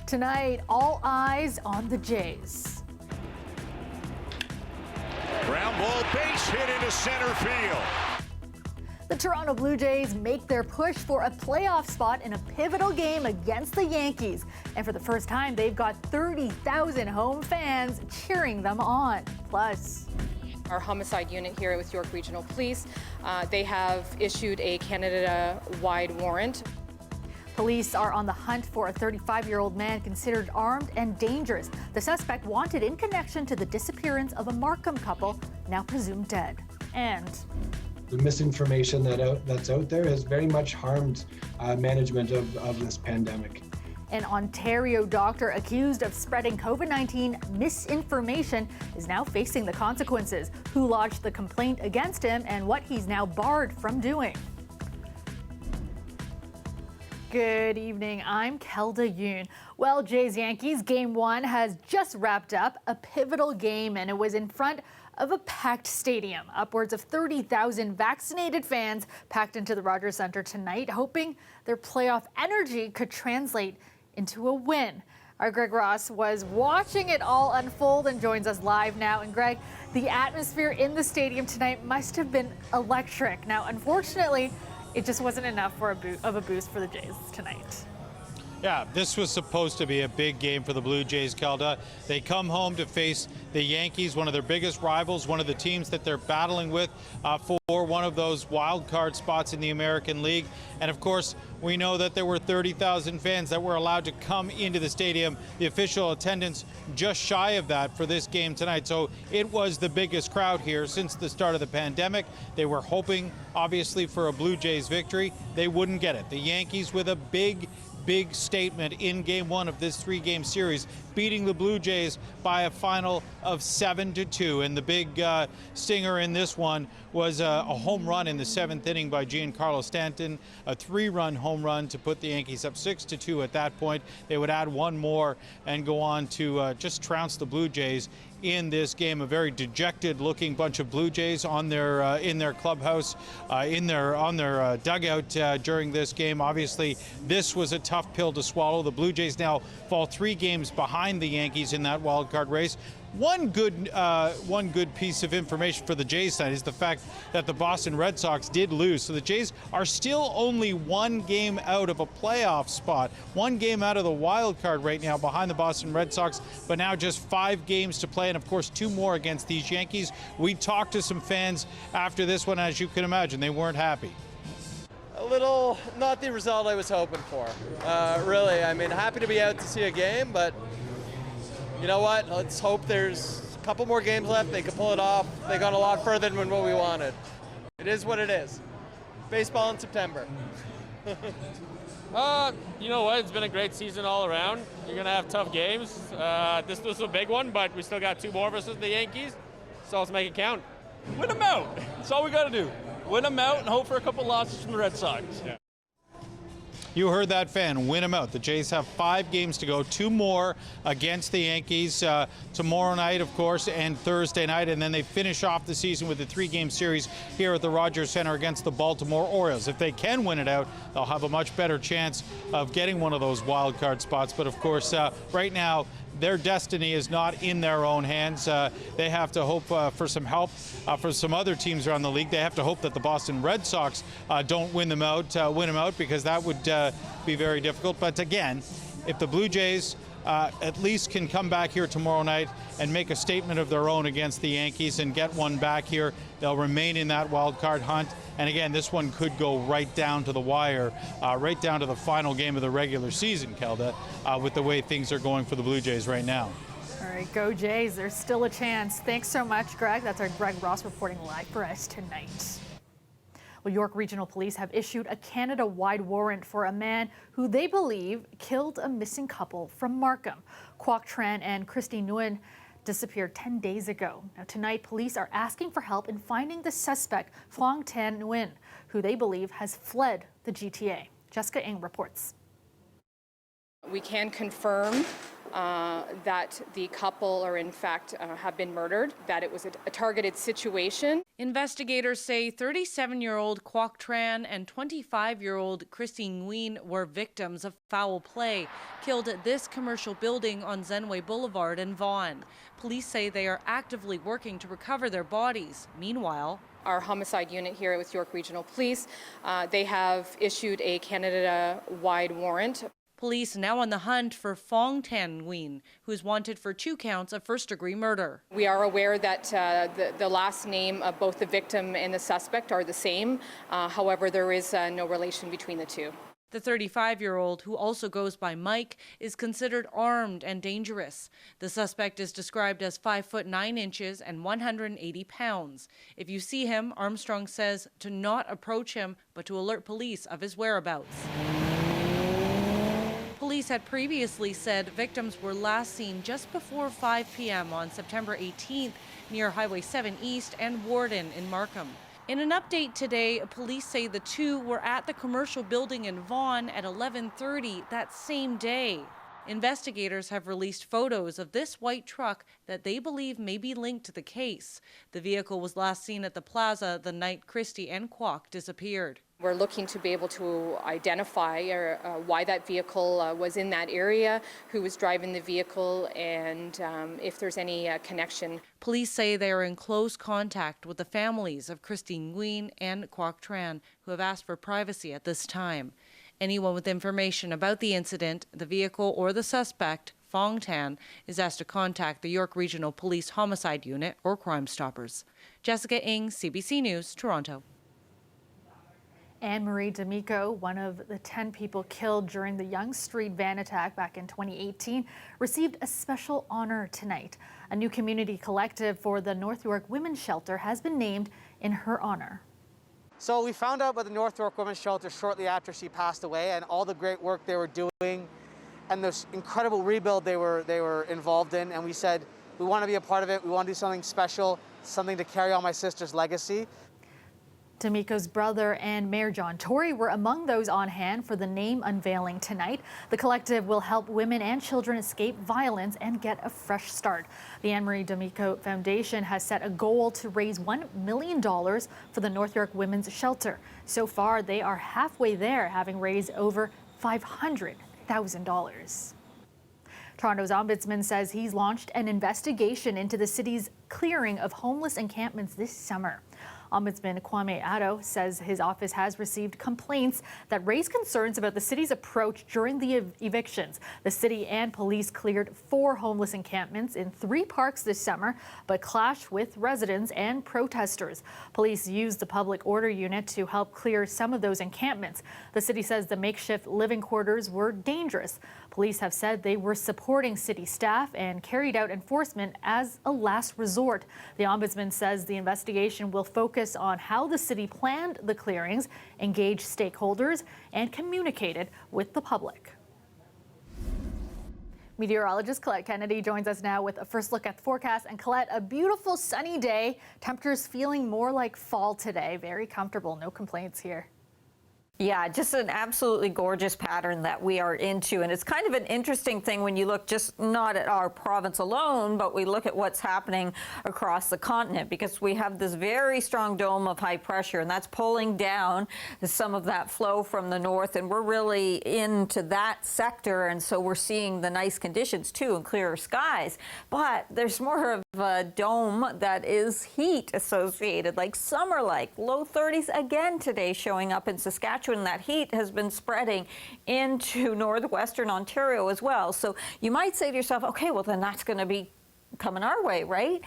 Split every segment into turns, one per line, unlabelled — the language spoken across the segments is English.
Tonight, all eyes on the Jays.
Ground ball, base hit into center field.
The Toronto Blue Jays make their push for a playoff spot in a pivotal game against the Yankees. And for the first time, they've got 30,000 home fans cheering them on. Plus,
our homicide unit here with York Regional Police, they have issued a Canada-wide warrant.
Police are on the hunt for a 35-year-old man considered armed and dangerous. The suspect wanted in connection to the disappearance of a Markham couple, now presumed dead. And
the misinformation that's out there has very much harmed management of this pandemic.
An Ontario doctor accused of spreading COVID-19 misinformation is now facing the consequences. Who lodged the complaint against him and what he's now barred from doing. Good evening, I'm Kelda Yoon. Well, Jays-Yankees Game 1 has just wrapped up, a pivotal game, and it was in front of a packed stadium. Upwards of 30,000 vaccinated fans packed into the Rogers Centre tonight, hoping their playoff energy could translate into a win. Our Greg Ross was watching it all unfold and joins us live now. And Greg, the atmosphere in the stadium tonight must have been electric. Now, unfortunately, it just wasn't enough for a boost for the Jays tonight.
Yeah, this was supposed to be a big game for the Blue Jays, Kelda. They come home to face the Yankees, one of their biggest rivals, one of the teams that they're battling with for one of those wild card spots in the American League. And of course, we know that there were 30,000 fans that were allowed to come into the stadium. The official attendance just shy of that for this game tonight. So it was the biggest crowd here since the start of the pandemic. They were hoping, obviously, for a Blue Jays victory. They wouldn't get it. The Yankees with a big statement in Game 1 of this three-game series, beating the Blue Jays by a final of 7-2. And the big stinger in this one was a home run in the 7th inning by Giancarlo Stanton, a 3-run home run to put the Yankees up 6-2 at that point. They would add one more and go on to just trounce the Blue Jays in this game. A very dejected-looking bunch of Blue Jays on their in their clubhouse, on their dugout during this game. Obviously, this was a tough pill to swallow. The Blue Jays now fall 3 games behind the Yankees in that wild card race. One good piece of information for the Jays side is the fact that the Boston Red Sox did lose. So the Jays are still only 1 game out of a playoff spot, 1 game out of the wild card right now behind the Boston Red Sox, but now just 5 games to play, and of course 2 more against these Yankees. We talked to some fans after this one. As you can imagine, they weren't happy.
A little, not the result I was hoping for, really. I mean, happy to be out to see a game, but you know what? Let's hope there's a couple more games left. They can pull it off. They got a lot further than what we wanted. It is what it is. Baseball in September.
You know what? It's been a great season all around. You're going to have tough games. This was a big one, but we still got 2 more versus the Yankees, so let's make it count.
Win them out. That's all we got to do. Win them out and hope for a couple losses from the Red Sox. Yeah.
You heard that fan, win them out. The Jays have 5 games to go, 2 more against the Yankees tomorrow night, of course, and Thursday night, and then they finish off the season with a 3-game series here at the Rogers Centre against the Baltimore Orioles. If they can win it out, they'll have a much better chance of getting one of those wild card spots. But of course, right now, their destiny is not in their own hands. They have to hope for some help for some other teams around the league. They have to hope that the Boston Red Sox don't win them out, because that would be very difficult. But again, if the Blue Jays at least can come back here tomorrow night and make a statement of their own against the Yankees and get one back here, they'll remain in that wild card hunt. And again, this one could go right down to the wire, right down to the final game of the regular season, Kelda, with the way things are going for the Blue Jays right now.
All right, go Jays. There's still a chance. Thanks so much, Greg. That's our Greg Ross reporting live for us tonight. Well, York Regional Police have issued a Canada-wide warrant for a man who they believe killed a missing couple from Markham. Quoc Tran and Christy Nguyen disappeared 10 days ago. Now, tonight, police are asking for help in finding the suspect, Phuong Tan Nguyen, who they believe has fled the GTA. Jessica Ng reports.
We can confirm that the couple are in fact have been murdered, that it was a targeted situation.
Investigators say 37-year-old Quoc Tran and 25-year-old Christine Nguyen were victims of foul play, killed at this commercial building on Zenway Boulevard in Vaughan. Police say they are actively working to recover their bodies. Meanwhile,
our homicide unit here with York Regional Police, they have issued a Canada-wide warrant.
Police now on the hunt for Phuong Thanh Nguyen, who is wanted for 2 counts of first-degree murder.
We are aware that the last name of both the victim and the suspect are the same. However, there is no relation between the two.
The 35-year-old, who also goes by Mike, is considered armed and dangerous. The suspect is described as 5 foot 9 inches and 180 pounds. If you see him, Armstrong says to not approach him, but to alert police of his whereabouts. Police had previously said victims were last seen just before 5 p.m. on September 18th near Highway 7 East and Warden in Markham. In an update today, police say the two were at the commercial building in Vaughan at 11:30 that same day. Investigators have released photos of this white truck that they believe may be linked to the case. The vehicle was last seen at the plaza the night Christie and Quoc disappeared.
We're looking to be able to identify why that vehicle was in that area, who was driving the vehicle, and if there's any connection.
Police say they are in close contact with the families of Christine Nguyen and Quoc Tran, who have asked for privacy at this time. Anyone with information about the incident, the vehicle, or the suspect, Phuong Thanh, is asked to contact the York Regional Police Homicide Unit or Crime Stoppers. Jessica Ng, CBC News, Toronto.
Anne-Marie D'Amico, one of the 10 people killed during the Yonge Street van attack back in 2018, received a special honor tonight. A new community collective for the North York Women's Shelter has been named in her honor.
So we found out about the North York Women's Shelter shortly after she passed away, and all the great work they were doing and this incredible rebuild they were involved in, and we said, we want to be a part of it, we want to do something special, something to carry on my sister's legacy.
D'Amico's brother and Mayor John Tory were among those on hand for the name unveiling tonight. The collective will help women and children escape violence and get a fresh start. The Anne-Marie D'Amico Foundation has set a goal to raise $1 million for the North York Women's Shelter. So far, they are halfway there, having raised over $500,000. Toronto's ombudsman says he's launched an investigation into the city's clearing of homeless encampments this summer. Ombudsman Kwame Addo says his office has received complaints that raise concerns about the city's approach during the evictions. The city and police cleared 4 homeless encampments in 3 parks this summer, but clashed with residents and protesters. Police used the public order unit to help clear some of those encampments. The city says the makeshift living quarters were dangerous. Police have said they were supporting city staff and carried out enforcement as a last resort. The ombudsman says the investigation will focus on how the city planned the clearings, engaged stakeholders, and communicated with the public. Meteorologist Colette Kennedy joins us now with a first look at the forecast. And Colette, a beautiful sunny day. Temperatures feeling more like fall today. Very comfortable, no complaints here.
Yeah, just an absolutely gorgeous pattern that we are into. And it's kind of an interesting thing when you look just not at our province alone, but we look at what's happening across the continent, because we have this very strong dome of high pressure, and that's pulling down some of that flow from the north. And we're really into that sector. And so we're seeing the nice conditions too and clearer skies. But there's more of a dome that is heat associated, like summer-like. Low 30s again today showing up in Saskatchewan. And that heat has been spreading into northwestern Ontario as well. So you might say to yourself, okay, well then that's going to be coming our way, right?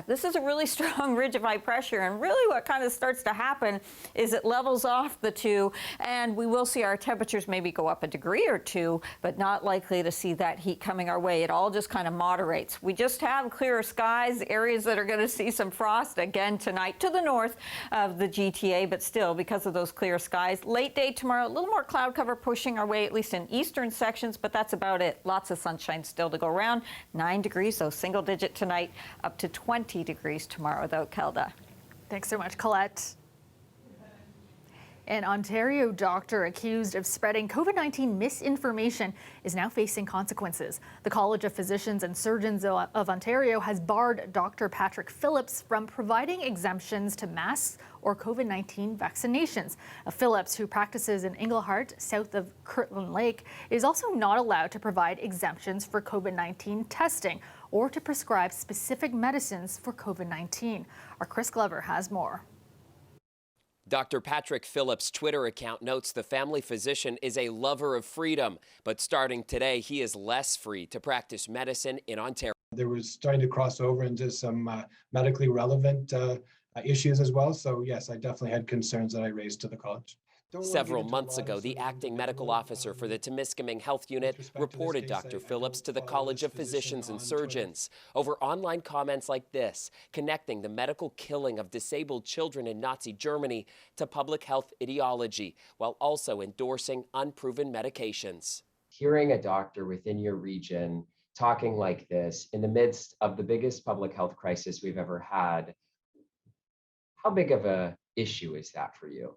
This is a really strong ridge of high pressure, and really what kind of starts to happen is it levels off the two, and we will see our temperatures maybe go up a degree or 2, but not likely to see that heat coming our way. It all just kind of moderates. We just have clearer skies, areas that are going to see some frost again tonight to the north of the GTA, but still because of those clear skies. Late day tomorrow, a little more cloud cover pushing our way, at least in eastern sections, but that's about it. Lots of sunshine still to go around. 9 degrees, so single digit tonight, up to 20 degrees tomorrow, though, Kelda.
Thanks so much, Colette. An Ontario doctor accused of spreading COVID-19 misinformation is now facing consequences. The College of Physicians and Surgeons of Ontario has barred Dr. Patrick Phillips from providing exemptions to masks or COVID-19 vaccinations. Phillips, who practices in Englehart, south of Kirtland Lake, is also not allowed to provide exemptions for COVID-19 testing or to prescribe specific medicines for COVID-19. Our Chris Glover has more.
Dr. Patrick Phillips' Twitter account notes the family physician is a lover of freedom, but starting today, he is less free to practice medicine in Ontario.
There was starting to cross over into some medically relevant issues as well. So yes, I definitely had concerns that I raised to the college.
Several months ago, the acting medical officer for the Temiskaming Health Unit reported Dr. Phillips to the College of Physicians and Surgeons over online comments like this, connecting the medical killing of disabled children in Nazi Germany to public health ideology, while also endorsing unproven medications.
Hearing a doctor within your region talking like this in the midst of the biggest public health crisis we've ever had, how big of an issue is that for you?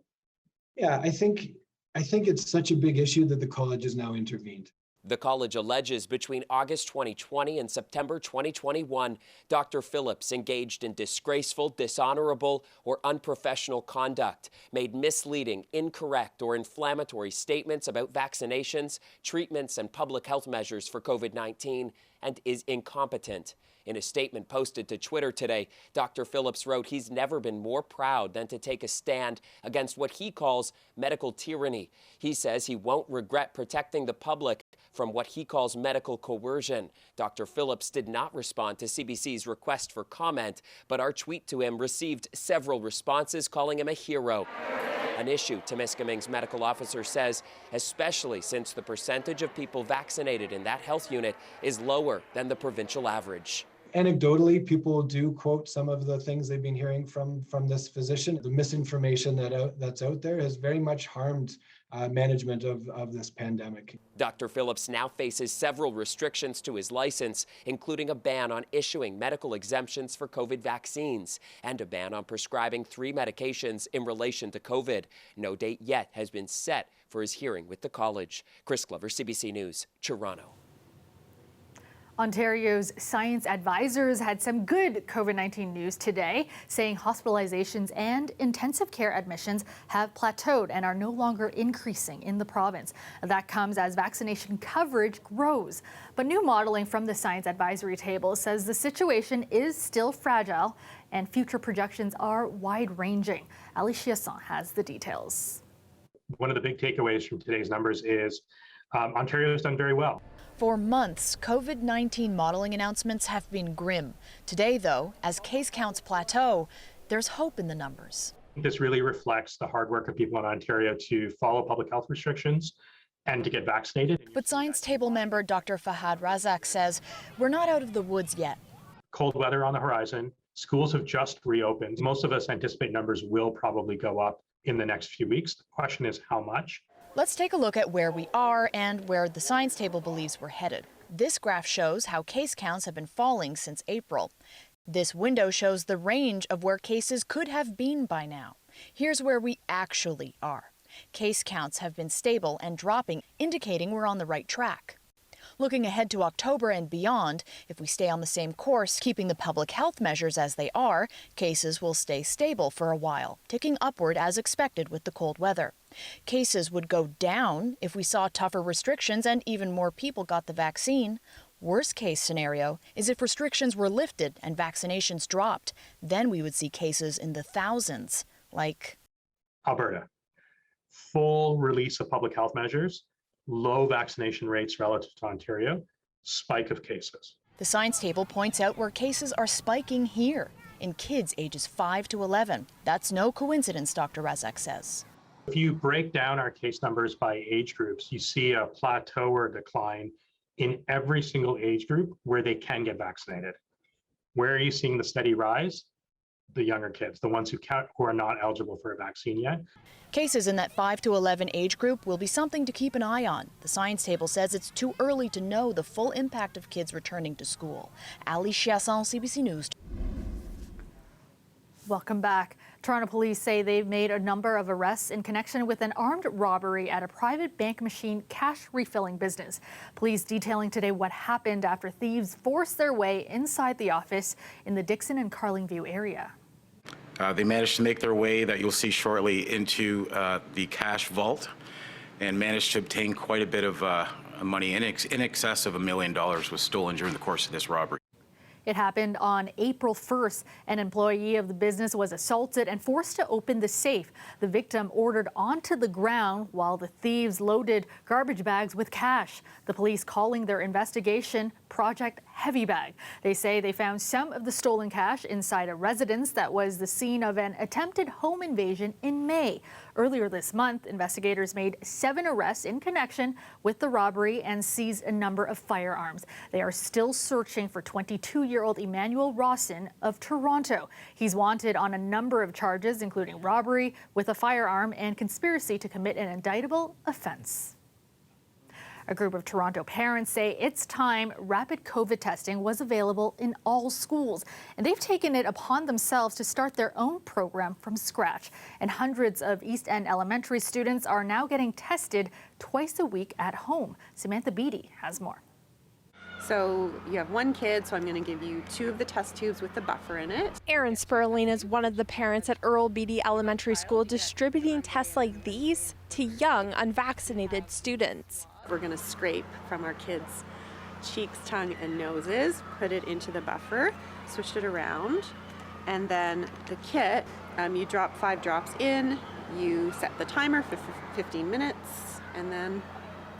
Yeah, I think it's such a big issue that the college has now intervened.
The college alleges between August 2020 and September 2021, Dr. Phillips engaged in disgraceful, dishonorable, or unprofessional conduct, made misleading, incorrect, or inflammatory statements about vaccinations, treatments, and public health measures for COVID-19, and is incompetent. In a statement posted to Twitter today, Dr. Phillips wrote he's never been more proud than to take a stand against what he calls medical tyranny. He says he won't regret protecting the public from what he calls medical coercion. Dr. Phillips did not respond to CBC's request for comment, but our tweet to him received several responses calling him a hero. An issue, Temiskaming's medical officer says, especially since the percentage of people vaccinated in that health unit is lower than the provincial average.
Anecdotally, people do quote some of the things they've been hearing from this physician. The misinformation that's out there has very much harmed management of this pandemic.
Dr. Phillips now faces several restrictions to his license, including a ban on issuing medical exemptions for COVID vaccines and a ban on prescribing 3 medications in relation to COVID. No date yet has been set for his hearing with the college. Chris Glover, CBC News, Toronto.
Ontario's science advisors had some good COVID-19 news today, saying hospitalizations and intensive care admissions have plateaued and are no longer increasing in the province. That comes as vaccination coverage grows. But new modeling from the science advisory table says the situation is still fragile and future projections are wide-ranging. Ali Chiasson has the details.
One of the big takeaways from today's numbers is Ontario has done very well.
For months, COVID-19 modeling announcements have been grim. Today, though, as case counts plateau, there's hope in the numbers.
This really reflects the hard work of people in Ontario to follow public health restrictions and to get vaccinated.
But Science Table member Dr. Fahad Razak says we're not out of the woods yet.
Cold weather on the horizon. Schools have just reopened. Most of us anticipate numbers will probably go up in the next few weeks. The question is how much?
Let's take a look at where we are and where the Science Table believes we're headed. This graph shows how case counts have been falling since April. This window shows the range of where cases could have been by now. Here's where we actually are. Case counts have been stable and dropping, indicating we're on the right track. Looking ahead to October and beyond, if we stay on the same course, keeping the public health measures as they are, cases will stay stable for a while, ticking upward as expected with the cold weather. Cases would go down if we saw tougher restrictions and even more people got the vaccine. Worst case scenario is if restrictions were lifted and vaccinations dropped. Then we would see cases in the thousands, like
Alberta. Full release of public health measures, low vaccination rates relative to Ontario, spike of cases.
The Science Table points out where cases are spiking here, in kids ages 5 to 11. That's no coincidence, Dr. Razak says.
If you break down our case numbers by age groups, you see a plateau or decline in every single age group where they can get vaccinated. Where are you seeing the steady rise? The younger kids, the ones who are not eligible for a vaccine yet.
Cases in that 5 to 11 age group will be something to keep an eye on. The Science Table says it's too early to know the full impact of kids returning to school. Ali Chiasson, CBC News.
Welcome back. Toronto police say they've made a number of arrests in connection with an armed robbery at a private bank machine cash refilling business. Police detailing today what happened after thieves forced their way inside the office in the Dixon and Carlingview area.
They managed to make their way, that you'll see shortly, into the cash vault and managed to obtain quite a bit of money. In excess of $1 million was stolen during the course of this robbery.
It happened on April 1st. An employee of the business was assaulted and forced to open the safe. The victim ordered onto the ground while the thieves loaded garbage bags with cash. The police calling their investigation Project Heavy Bag. They say they found some of the stolen cash inside a residence that was the scene of an attempted home invasion in May. Earlier this month, investigators made 7 arrests in connection with the robbery and seized a number of firearms. They are still searching for 22-year-old Emmanuel Rawson of Toronto. He's wanted on a number of charges, including robbery with a firearm and conspiracy to commit an indictable offense. A group of Toronto parents say it's time rapid COVID testing was available in all schools, and they've taken it upon themselves to start their own program from scratch. And hundreds of East End elementary students are now getting tested twice a week at home. Samantha Beatty has more.
So you have 1 kid, so I'm going to give you 2 of the test tubes with the buffer in it.
Erin Sperling is one of the parents at Earl Beatty Elementary School distributing tests like these to young, unvaccinated students.
We're going to scrape from our kids' cheeks, tongue, and noses, put it into the buffer, switch it around, and then the kit, you drop 5 drops in, you set the timer for 15 minutes, and then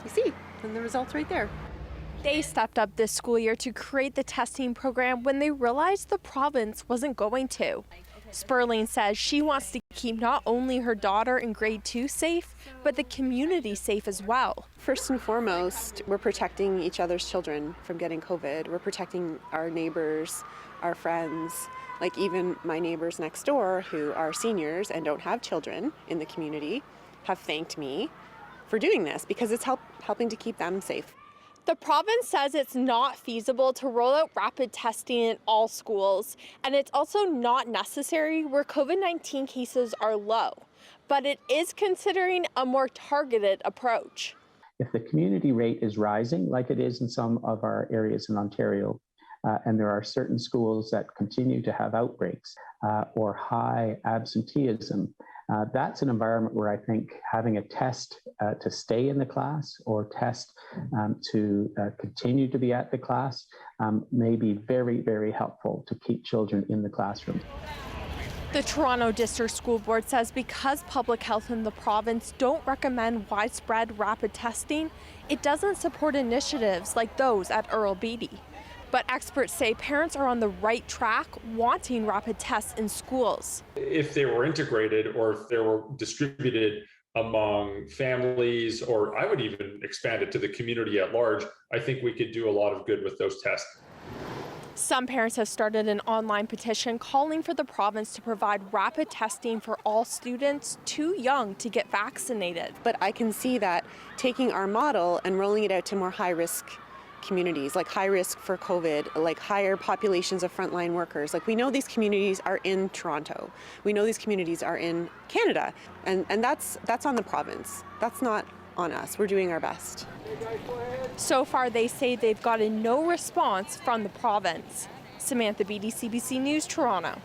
you see, and the results right there.
They stepped up this school year to create the testing program when they realized the province wasn't going to. Sperling says she wants to keep not only her daughter in grade 2 safe, but the community safe as well.
First and foremost, we're protecting each other's children from getting COVID. We're protecting our neighbors, our friends, like even my neighbors next door who are seniors and don't have children in the community have thanked me for doing this because it's helping to keep them safe.
The province says it's not feasible to roll out rapid testing in all schools, and it's also not necessary where COVID-19 cases are low, but it is considering a more targeted approach.
If the community rate is rising, like it is in some of our areas in Ontario, and there are certain schools that continue to have outbreaks or high absenteeism, that's an environment where I think having a test to stay in the class or test to continue to be at the class may be very, very helpful to keep children in the classroom.
The Toronto District School Board says because public health in the province don't recommend widespread rapid testing, it doesn't support initiatives like those at Earl Beatty. But experts say parents are on the right track wanting rapid tests in schools.
If they were integrated or if they were distributed among families, or I would even expand it to the community at large, I think we could do a lot of good with those tests.
Some parents have started an online petition calling for the province to provide rapid testing for all students too young to get vaccinated.
But I can see that taking our model and rolling it out to more high-risk communities, like high risk for COVID, like higher populations of frontline workers. Like we know these communities are in Toronto. We know these communities are in Canada. And that's on the province. That's not on us. We're doing our best.
So far, they say they've gotten no response from the province. Samantha Beatty, CBC News, Toronto.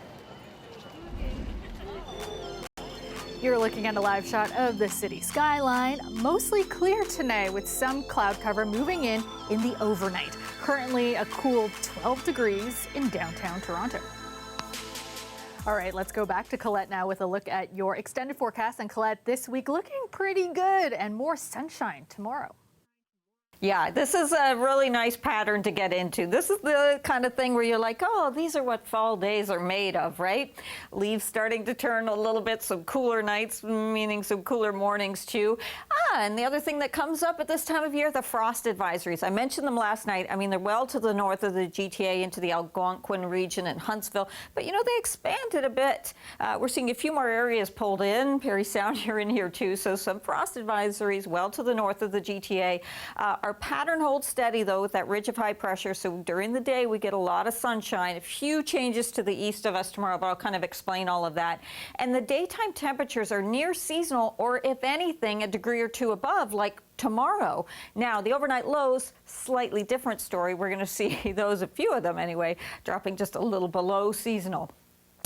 You're looking at a live shot of the city skyline, mostly clear tonight with some cloud cover moving in the overnight. Currently a cool 12 degrees in downtown Toronto. All right, let's go back to Colette now with a look at your extended forecast. And Colette, this week looking pretty good and more sunshine tomorrow.
Yeah, this is a really nice pattern to get into. This is the kind of thing where you're like, oh, these are what fall days are made of, right? Leaves starting to turn a little bit, some cooler nights, meaning some cooler mornings too. and the other thing that comes up at this time of year, the frost advisories. I mentioned them last night. I mean, they're well to the north of the GTA into the Algonquin region and Huntsville, but they expanded a bit. We're seeing a few more areas pulled in. Parry Sound, you're in here too, so some frost advisories well to the north of the GTA. Our pattern holds steady though with that ridge of high pressure, so during the day we get a lot of sunshine. A few changes to the east of us tomorrow, but I'll kind of explain all of that. And the daytime temperatures are near seasonal, or if anything, a degree or two above, like tomorrow. Now, the overnight lows, slightly different story. We're going to see those, a few of them anyway, dropping just a little below seasonal.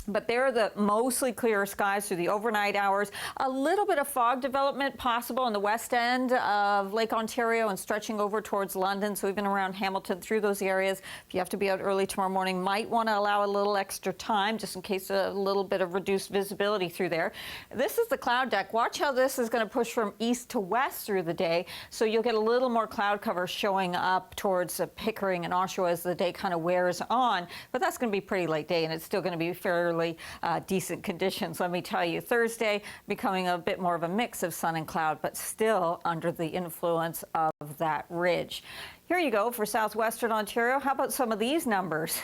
But they're the mostly clear skies through the overnight hours. A little bit of fog development possible in the west end of Lake Ontario and stretching over towards London. So even around Hamilton through those areas. If you have to be out early tomorrow morning, might want to allow a little extra time just in case a little bit of reduced visibility through there. This is the cloud deck. Watch how this is going to push from east to west through the day. So you'll get a little more cloud cover showing up towards Pickering and Oshawa as the day kind of wears on. But that's going to be pretty late day, and it's still going to be fairly decent conditions. Let me tell you, Thursday becoming a bit more of a mix of sun and cloud, but still under the influence of that ridge. Here you go for southwestern Ontario. How about some of these numbers?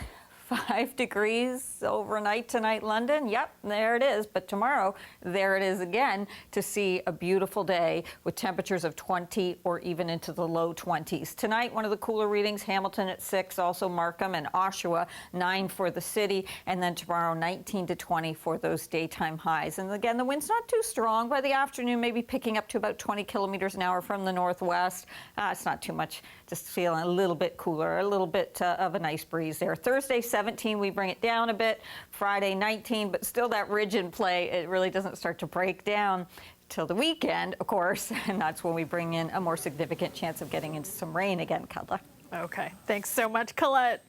5 degrees overnight tonight, London. Yep, there it is. But tomorrow, there it is again to see a beautiful day with temperatures of 20 or even into the low 20s. Tonight, one of the cooler readings, Hamilton at 6, also Markham and Oshawa, 9 for the city. And then tomorrow, 19 to 20 for those daytime highs. And again, the wind's not too strong. By the afternoon, maybe picking up to about 20 kilometers an hour from the northwest. It's not too much, just feeling a little bit cooler, a little bit of a nice breeze there. Thursday, 17, we bring it down a bit. Friday, 19, but still that ridge in play. It really doesn't start to break down till the weekend, of course, and that's when we bring in a more significant chance of getting into some rain again, Kelda.
Okay, thanks so much, Colette.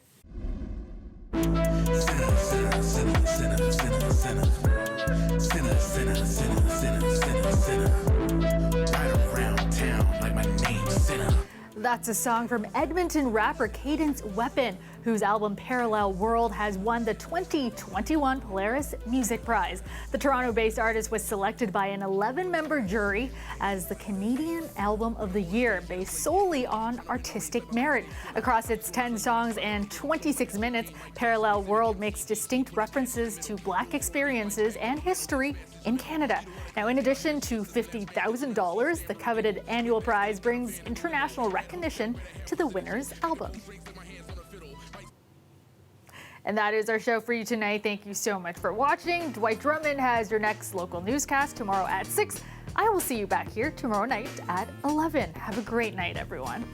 That's a song from Edmonton rapper Cadence Weapon, whose album Parallel World has won the 2021 Polaris Music Prize. The Toronto-based artist was selected by an 11-member jury as the Canadian Album of the Year, based solely on artistic merit. Across its 10 songs and 26 minutes, Parallel World makes distinct references to Black experiences and history in Canada. Now, in addition to $50,000, the coveted annual prize brings international recognition to the winner's album. And that is our show for you tonight. Thank you so much for watching. Dwight Drummond has your next local newscast tomorrow at 6. I will see you back here tomorrow night at 11. Have a great night, everyone.